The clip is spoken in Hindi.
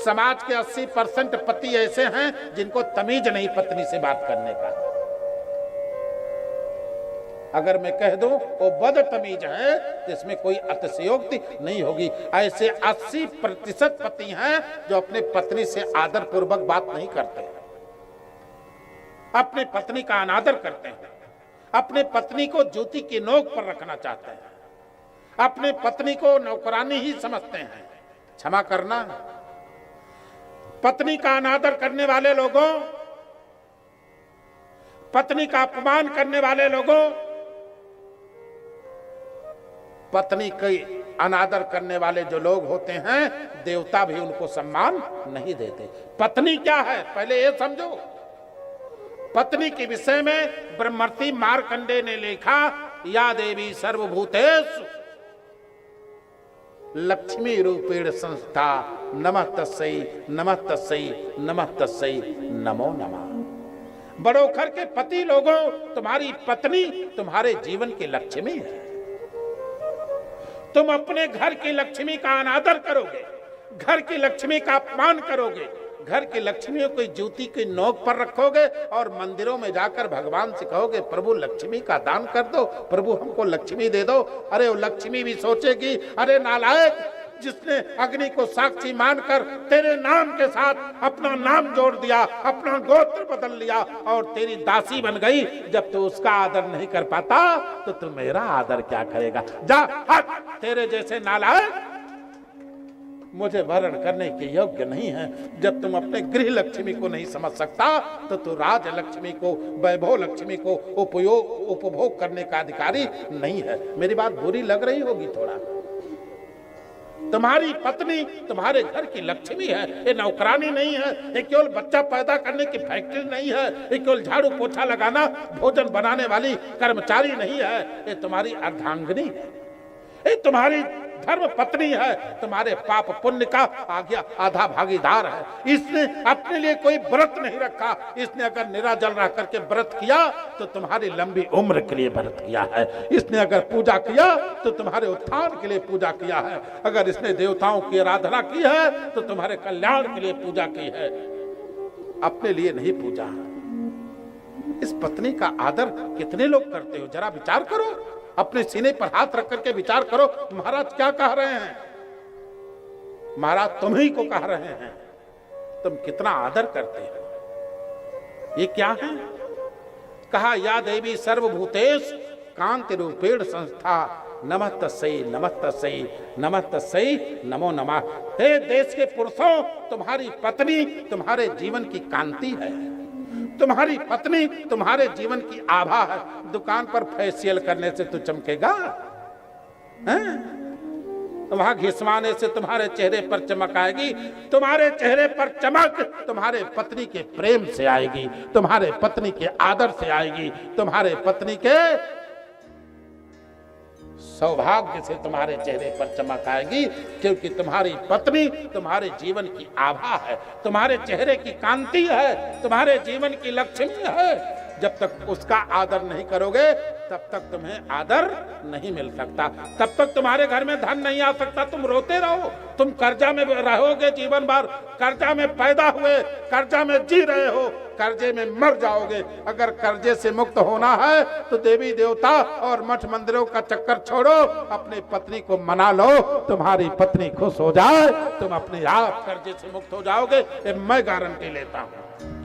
समाज के 80% पति ऐसे हैं जिनको तमीज नहीं पत्नी से बात करने का। अगर मैं कह दूं वो बदतमीज है तो इसमें कोई अतिशयोक्ति नहीं होगी। ऐसे 80% पति हैं जो अपने पत्नी से आदर पूर्वक बात नहीं करते, अपने पत्नी का अनादर करते हैं, अपने पत्नी को जूती की नोक पर रखना चाहते हैं, अपने पत्नी को नौकरानी ही समझते हैं। क्षमा करना, पत्नी का अनादर करने वाले लोगों, पत्नी का अपमान करने वाले लोगों, पत्नी के अनादर करने वाले जो लोग होते हैं, देवता भी उनको सम्मान नहीं देते। पत्नी क्या है पहले ये समझो। पत्नी के विषय में ब्रह्मर्षि मार्कंडेय ने लिखा, या देवी सर्वभूतेषु लक्ष्मी रूपेण संस्था नमः तस्यै नमः तस्यै नमः तस्यै नमो नमः। बड़ोखर के पति लोगों, तुम्हारी पत्नी तुम्हारे जीवन की लक्ष्मी है। तुम अपने घर की लक्ष्मी का अनादर करोगे, घर की लक्ष्मी का अपमान करोगे, घर की लक्ष्मी को जूती की नोक पर रखोगे और मंदिरों में जाकर भगवान से कहोगे प्रभु लक्ष्मी का दान कर दो, प्रभु हमको लक्ष्मी दे दो। अरे वो लक्ष्मी भी सोचेगी, अरे नालायक, जिसने अग्नि को साक्षी मानकर तेरे नाम के साथ अपना नाम जोड़ दिया, अपना गोत्र बदल लिया और तेरी दासी बन गई, जब तू उसका आदर नहीं कर पाता तो तू मेरा आदर क्या करेगा? जा हट, तेरे जैसे नालायक मुझे वर्ण करने के योग्य नहीं है। जब तुम अपने गृह लक्ष्मी को नहीं समझ सकता तो तू राज लक्ष्मी को, वैभव लक्ष्मी को उपभोग करने का अधिकारी नहीं है। मेरी बात बुरी लग रही होगी थोड़ा। तुम्हारी पत्नी तुम्हारे घर की लक्ष्मी है, ये नौकरानी नहीं है, ये केवल बच्चा पैदा करने की फैक्ट्री नहीं है, ये केवल झाड़ू पोछा लगाना, भोजन बनाने वाली कर्मचारी नहीं है, ये तुम्हारी अर्धांगिनी है, ये तुम्हारी धर्म पत्नी है, तुम्हारे पाप पुण्य का आधा भागीदार है। इसने अपने लिए कोई व्रत नहीं रखा, इसने अगर निराजल रह करके व्रत किया तो तुम्हारी लंबी उम्र के लिए व्रत किया है। इसने अगर पूजा किया तो तुम्हारे उत्थान के लिए पूजा किया है। अगर इसने देवताओं की आराधना की है तो तुम्हारे कल्याण के लिए पूजा की है, अपने लिए नहीं पूजा। इस पत्नी का आदर कितने लोग करते हो, जरा विचार करो, अपने सीने पर हाथ रख करके विचार करो। महाराज क्या कह रहे हैं? महाराज तुम ही को कह रहे हैं, तुम कितना आदर करते हो। ये क्या है? कहा, या देवी सर्वभूतेषु कांति रूपेण संस्था नमः तस्यै नमः तस्यै नमः तस्यै नमो नमः। हे देश के पुरुषों, तुम्हारी पत्नी तुम्हारे जीवन की कांति है, तुम्हारी पत्नी तुम्हारे जीवन की आभा है। दुकान पर फेशियल करने से तू चमकेगा? वहां घिसवाने से तुम्हारे चेहरे पर चमक आएगी? तुम्हारे चेहरे पर चमक तुम्हारे पत्नी के प्रेम से आएगी, तुम्हारे पत्नी के आदर से आएगी, तुम्हारे पत्नी के सौभाग्य से तुम्हारे चेहरे पर चमक आएगी, क्योंकि तुम्हारी पत्नी तुम्हारे जीवन की आभा है, तुम्हारे चेहरे की कांति है, तुम्हारे जीवन की लक्ष्मी है। जब तक उसका आदर नहीं करोगे तब तक तुम्हें आदर नहीं मिल सकता, तब तक तुम्हारे घर में धन नहीं आ सकता। तुम रोते रहो, तुम कर्जा में रहोगे जीवन भर, कर्जा में पैदा हुए, कर्जा में जी रहे हो, कर्जे में मर जाओगे। अगर कर्जे से मुक्त होना है तो देवी देवता और मठ मंदिरों का चक्कर छोड़ो, अपनी पत्नी को मना लो, तुम्हारी पत्नी खुश हो जाए, तुम अपने आप कर्जे से मुक्त हो जाओगे। मैं गारंटी लेता हूं।